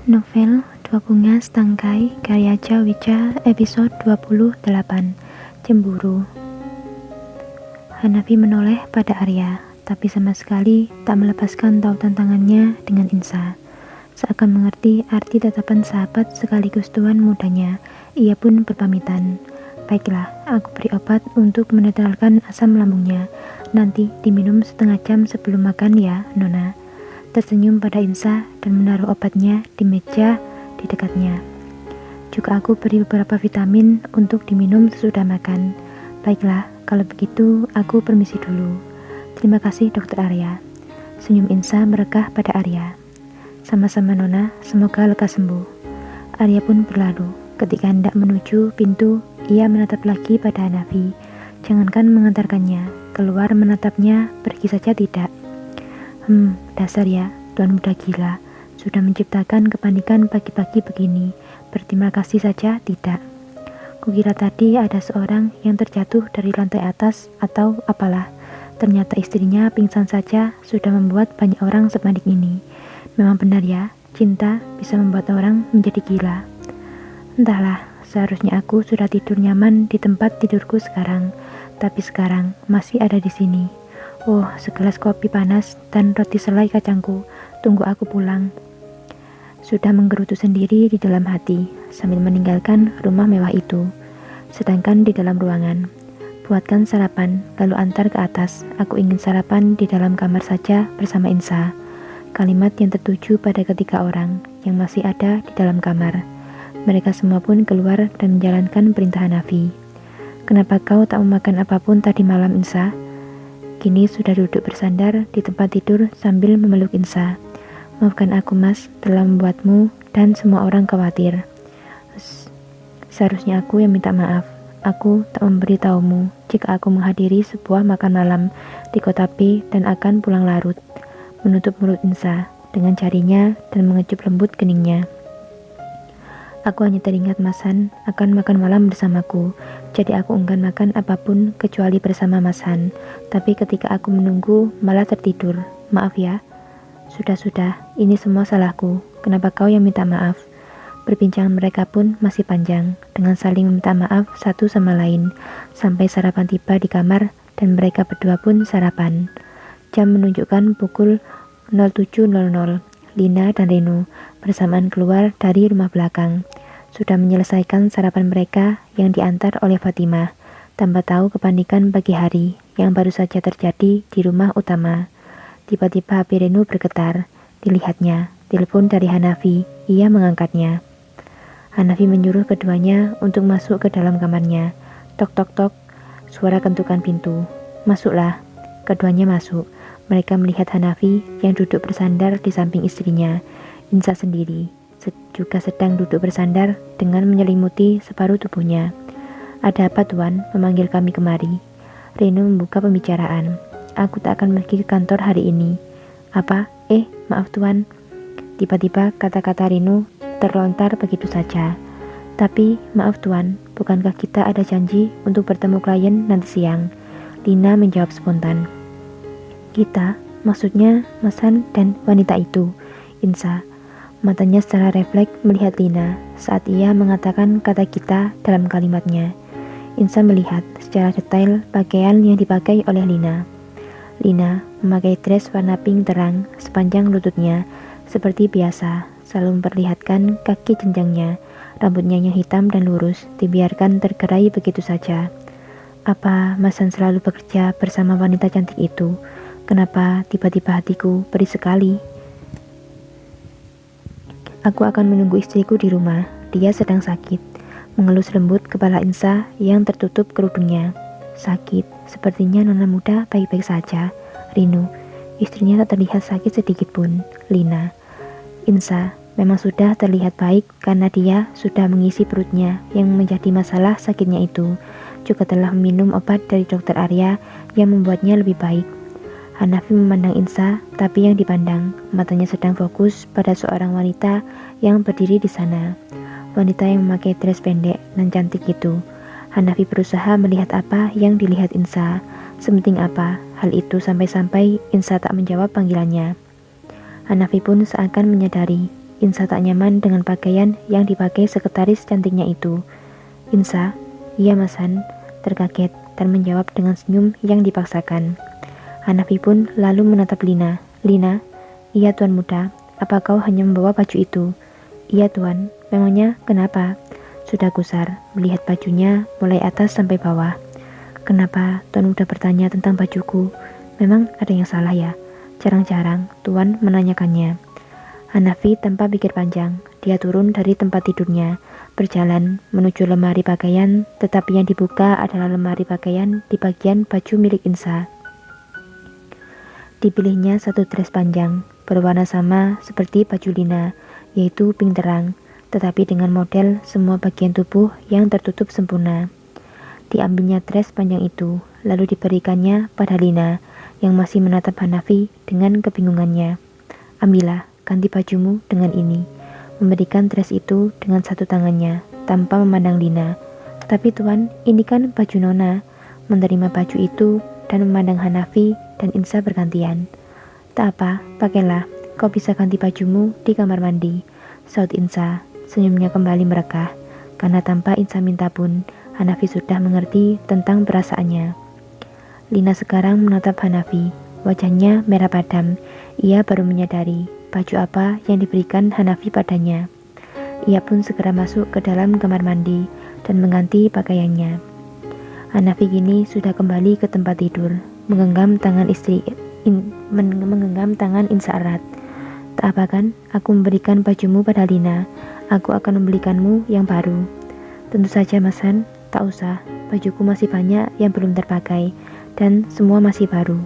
Novel Dua Bunga Setangkai karya Jawica episode 28 Cemburu. Hanafi menoleh pada Arya, tapi sama sekali tak melepaskan tautan tangannya dengan Insa. Seakan mengerti arti tatapan sahabat sekaligus tuan mudanya, ia pun berpamitan. Baiklah, aku beri obat untuk menetralkan asam lambungnya. Nanti diminum setengah jam sebelum makan ya, Nona. Tersenyum pada Insa dan menaruh obatnya di meja di dekatnya. Juga aku beri beberapa vitamin untuk diminum sesudah makan. Baiklah, kalau begitu aku permisi dulu. Terima kasih Dokter Arya. Senyum Insa merekah pada Arya. Sama-sama Nona, semoga lekas sembuh. Arya pun berlalu. Ketika hendak menuju pintu, ia menatap lagi pada Hanafi. Jangankan mengantarkannya, keluar menatapnya, pergi saja tidak. Dasar ya, tuan muda gila. Sudah menciptakan kepanikan pagi-pagi begini. Berterima kasih saja tidak. Kukira tadi ada seorang yang terjatuh dari lantai atas atau apalah. Ternyata istrinya pingsan saja sudah membuat banyak orang sepanik ini. Memang benar ya, cinta bisa membuat orang menjadi gila. Entahlah, seharusnya aku sudah tidur nyaman di tempat tidurku sekarang. Tapi sekarang masih ada di sini. Oh, segelas kopi panas dan roti selai kacangku. Tunggu aku pulang. Sudah menggerutu sendiri di dalam hati, sambil meninggalkan rumah mewah itu. Sedangkan di dalam ruangan, buatkan sarapan, lalu antar ke atas. Aku ingin sarapan di dalam kamar saja bersama Insa. Kalimat yang tertuju pada ketiga orang yang masih ada di dalam kamar. Mereka semua pun keluar dan menjalankan perintah Hanafi. Kenapa kau tak memakan apapun tadi malam, Insa? Kini sudah duduk bersandar di tempat tidur sambil memeluk Insa. Maafkan aku mas, telah membuatmu dan semua orang khawatir. Seharusnya aku yang minta maaf. Aku tak memberitahumu jika aku menghadiri sebuah makan malam di kota B dan akan pulang larut. Menutup mulut Insa dengan jarinya dan mengecup lembut keningnya. Aku hanya teringat Mas Han akan makan malam bersamaku, jadi aku enggan makan apapun kecuali bersama Mas Han. Tapi ketika aku menunggu, malah tertidur. Maaf ya. Sudah, ini semua salahku. Kenapa kau yang minta maaf? Perbincangan mereka pun masih panjang, dengan saling meminta maaf satu sama lain, sampai sarapan tiba di kamar dan mereka berdua pun sarapan. Jam menunjukkan pukul 07.00. Lina dan Renu bersamaan keluar dari rumah belakang. Sudah menyelesaikan sarapan mereka yang diantar oleh Fatimah, tanpa tahu kepanikan pagi hari yang baru saja terjadi di rumah utama. Tiba-tiba HP Renu bergetar. Dilihatnya, telepon dari Hanafi. Ia mengangkatnya. Hanafi menyuruh keduanya untuk masuk ke dalam kamarnya. Tok tok tok, suara kentukan pintu. Masuklah. Keduanya masuk. Mereka melihat Hanafi yang duduk bersandar di samping istrinya. Insa sendiri juga sedang duduk bersandar dengan menyelimuti separuh tubuhnya. Ada apa tuan memanggil kami kemari? Renu membuka pembicaraan. Aku tak akan pergi ke kantor hari ini. Apa? Maaf tuan. Tiba-tiba kata-kata Renu terlontar begitu saja. Tapi maaf tuan, bukankah kita ada janji untuk bertemu klien nanti siang? Lina menjawab spontan. Kita, maksudnya Mas Han dan wanita itu. Insa, matanya secara refleks melihat Lina saat ia mengatakan kata kita dalam kalimatnya. Insa melihat secara detail pakaian yang dipakai oleh Lina. Lina memakai dress warna pink terang sepanjang lututnya, seperti biasa, selalu memperlihatkan kaki jenjangnya. Rambutnya yang hitam dan lurus dibiarkan tergerai begitu saja. Apa Mas Han selalu bekerja bersama wanita cantik itu? Kenapa tiba-tiba hatiku perih sekali? Aku akan menunggu istriku di rumah. Dia sedang sakit. Mengelus lembut kepala Insa yang tertutup kerudungnya. Sakit? Sepertinya nona muda baik-baik saja. Rinu, istrinya tak terlihat sakit sedikit pun. Lina, Insa, memang sudah terlihat baik karena dia sudah mengisi perutnya yang menjadi masalah sakitnya itu. Juga telah meminum obat dari dokter Arya yang membuatnya lebih baik. Hanafi memandang Insa, tapi yang dipandang, matanya sedang fokus pada seorang wanita yang berdiri di sana. Wanita yang memakai dress pendek dan cantik itu. Hanafi berusaha melihat apa yang dilihat Insa. Sepenting apa hal itu sampai-sampai Insa tak menjawab panggilannya. Hanafi pun seakan menyadari Insa tak nyaman dengan pakaian yang dipakai sekretaris cantiknya itu. Insa, iya Mas Han, terkaget dan menjawab dengan senyum yang dipaksakan. Hanafi pun lalu menatap Lina. Lina, iya Tuan Muda, apa kau hanya membawa baju itu? Iya Tuan, memangnya kenapa? Sudah gusar melihat bajunya mulai atas sampai bawah. Kenapa Tuan Muda bertanya tentang bajuku? Memang ada yang salah ya? Jarang-jarang Tuan menanyakannya. Hanafi tanpa pikir panjang, dia turun dari tempat tidurnya, berjalan menuju lemari pakaian, tetapi yang dibuka adalah lemari pakaian di bagian baju milik Insa. Dipilihnya satu dress panjang, berwarna sama seperti baju Lina, yaitu pink terang, tetapi dengan model semua bagian tubuh yang tertutup sempurna. Diambilnya dress panjang itu, lalu diberikannya pada Lina, yang masih menatap Hanafi dengan kebingungannya. Ambillah, ganti bajumu dengan ini. Memberikan dress itu dengan satu tangannya, tanpa memandang Lina. Tapi Tuan, ini kan baju Nona. Menerima baju itu dan memandang Hanafi dan Insa bergantian. Tak apa, pakailah. Kau bisa ganti bajumu di kamar mandi, saut Insa. Senyumnya kembali merekah, karena tanpa Insa minta pun, Hanafi sudah mengerti tentang perasaannya. Lina sekarang menatap Hanafi. Wajahnya merah padam. Ia baru menyadari baju apa yang diberikan Hanafi padanya. Ia pun segera masuk ke dalam kamar mandi dan mengganti pakaiannya. Hanafi kini sudah kembali ke tempat tidur, menggenggam tangan Insa erat. Tak apa kan, aku memberikan bajumu pada Lina. Aku akan membelikanmu yang baru. Tentu saja Mas Han, tak usah. Bajuku masih banyak yang belum terpakai dan semua masih baru.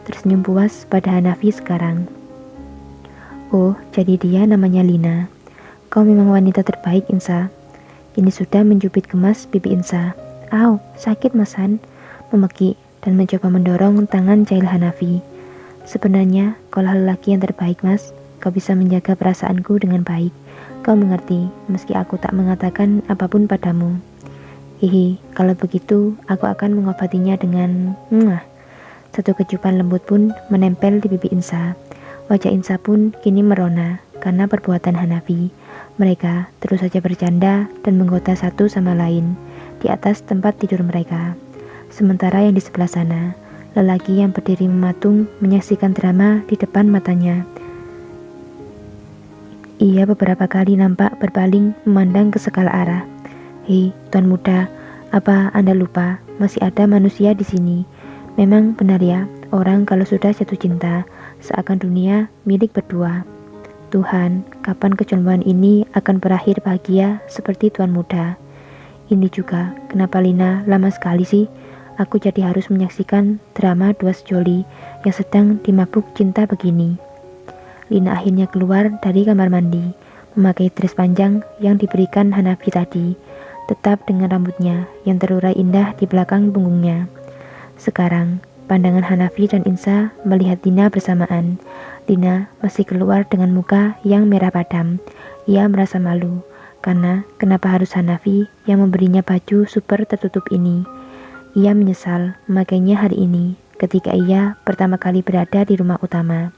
Tersenyum puas pada Hanafi sekarang. Oh, jadi dia namanya Lina. Kau memang wanita terbaik, Insa. Ini sudah mencubit kemas pipi Insa. Au, sakit Mas Han, memekik dan mencoba mendorong tangan jahil Hanafi. Sebenarnya, kaulah lelaki yang terbaik, Mas. Kau bisa menjaga perasaanku dengan baik. Kau mengerti, meski aku tak mengatakan apapun padamu. Hihi, kalau begitu, aku akan mengobatinya dengan Satu kecupan lembut pun menempel di pipi Insa. Wajah Insa pun kini merona karena perbuatan Hanafi. Mereka terus saja bercanda dan menggoda satu sama lain di atas tempat tidur mereka. Sementara yang di sebelah sana, lelaki yang berdiri mematung menyaksikan drama di depan matanya. Ia beberapa kali nampak berpaling memandang ke segala arah. Hei, Tuan Muda, apa Anda lupa masih ada manusia di sini? Memang benar ya, orang kalau sudah jatuh cinta, seakan dunia milik berdua. Tuhan, kapan kecondongan ini akan berakhir bahagia seperti Tuan Muda? Ini juga kenapa Lina lama sekali sih? Aku jadi harus menyaksikan drama dua sejoli yang sedang dimabuk cinta begini. Lina akhirnya keluar dari kamar mandi, memakai dress panjang yang diberikan Hanafi tadi, tetap dengan rambutnya yang terurai indah di belakang punggungnya. Sekarang, pandangan Hanafi dan Insa melihat Lina bersamaan. Lina masih keluar dengan muka yang merah padam. Ia merasa malu, karena kenapa harus Hanafi yang memberinya baju super tertutup ini. Ia menyesal memakainya hari ini, ketika ia pertama kali berada di rumah utama.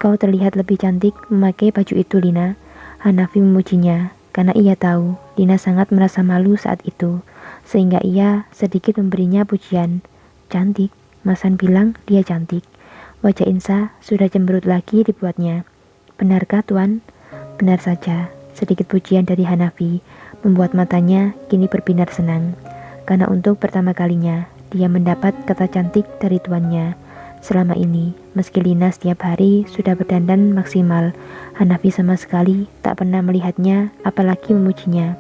Kau terlihat lebih cantik memakai baju itu, Lina. Hanafi memujinya, karena ia tahu Lina sangat merasa malu saat itu, sehingga ia sedikit memberinya pujian. Cantik, Mas Han bilang dia cantik. Wajah Insa sudah cemberut lagi dibuatnya. Benarkah Tuan? Benar saja, sedikit pujian dari Hanafi membuat matanya kini berbinar senang, karena untuk pertama kalinya dia mendapat kata cantik dari tuannya. Selama ini, meski Lina setiap hari sudah berdandan maksimal, Hanafi sama sekali tak pernah melihatnya, apalagi memujinya.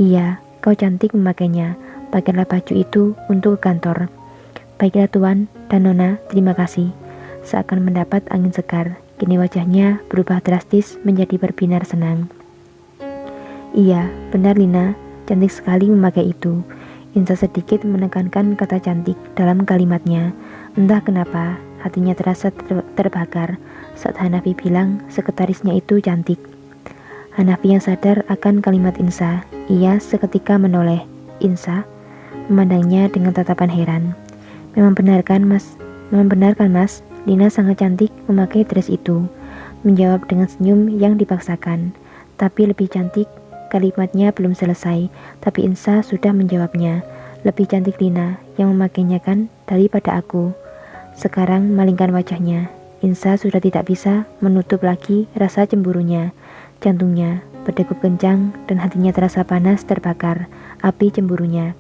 Iya, kau cantik memakainya. Pakailah baju itu untuk ke kantor. Baiklah Tuan dan Nona, terima kasih. Seakan mendapat angin segar, kini wajahnya berubah drastis menjadi berbinar senang. Iya, benar Lina, cantik sekali memakai itu. Insa sedikit menekankan kata cantik dalam kalimatnya. Entah kenapa, hatinya terasa terbakar saat Hanafi bilang sekretarisnya itu cantik. Hanafi yang sadar akan kalimat Insa, ia seketika menoleh. Insa memandangnya dengan tatapan heran. Memang benar kan mas, Lina sangat cantik memakai dress itu. menjawab dengan senyum yang dipaksakan. Tapi lebih cantik, kalimatnya belum selesai, tapi Insa sudah menjawabnya. Lebih cantik Lina yang memakainya kan daripada aku. Sekarang malingkan wajahnya. Insa sudah tidak bisa menutup lagi rasa cemburunya. Jantungnya berdegup kencang dan hatinya terasa panas terbakar api cemburunya.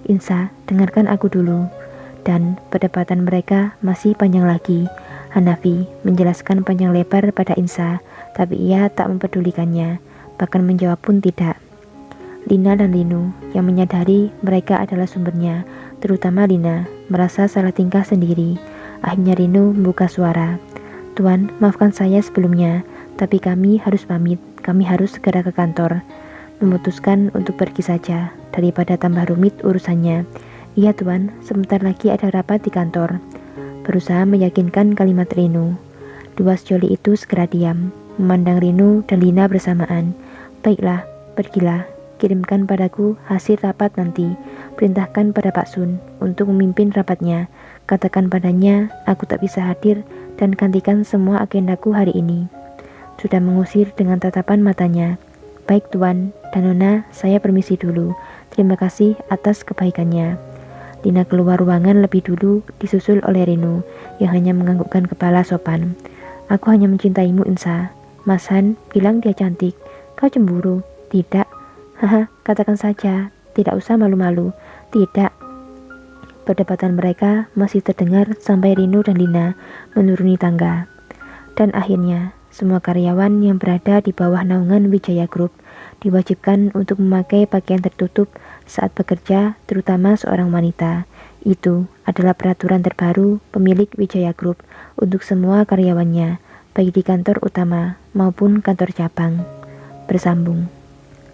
Insa, dengarkan aku dulu. Dan perdebatan mereka masih panjang lagi. Hanafi menjelaskan panjang lebar pada Insa, tapi ia tak mempedulikannya, bahkan menjawab pun tidak. Lina dan Linu yang menyadari mereka adalah sumbernya, terutama Lina, merasa salah tingkah sendiri. Akhirnya Linu membuka suara. Tuan, maafkan saya sebelumnya, tapi kami harus pamit, kami harus segera ke kantor. Memutuskan untuk pergi saja, daripada tambah rumit urusannya. Iya Tuan, sebentar lagi ada rapat di kantor. Berusaha meyakinkan kalimat Rinu. Dua sejoli itu segera diam, memandang Rinu dan Lina bersamaan. Baiklah, pergilah, kirimkan padaku hasil rapat nanti. Perintahkan pada Pak Sun untuk memimpin rapatnya. Katakan padanya, aku tak bisa hadir dan gantikan semua agendaku hari ini. Sudah mengusir dengan tatapan matanya. Baik Tuan, dan Nona, saya permisi dulu. Terima kasih atas kebaikannya. Lina keluar ruangan lebih dulu, disusul oleh Rinu, yang hanya menganggukkan kepala sopan. Aku hanya mencintaimu, Insa. Mas Han bilang dia cantik. Kau cemburu? Tidak. Haha, katakan saja. Tidak usah malu-malu. Tidak. Perdebatan mereka masih terdengar sampai Rinu dan Lina menuruni tangga. Dan akhirnya, semua karyawan yang berada di bawah naungan Wijaya Group diwajibkan untuk memakai pakaian tertutup saat bekerja, terutama seorang wanita. Itu adalah peraturan terbaru pemilik Wijaya Group untuk semua karyawannya, baik di kantor utama maupun kantor cabang. Bersambung.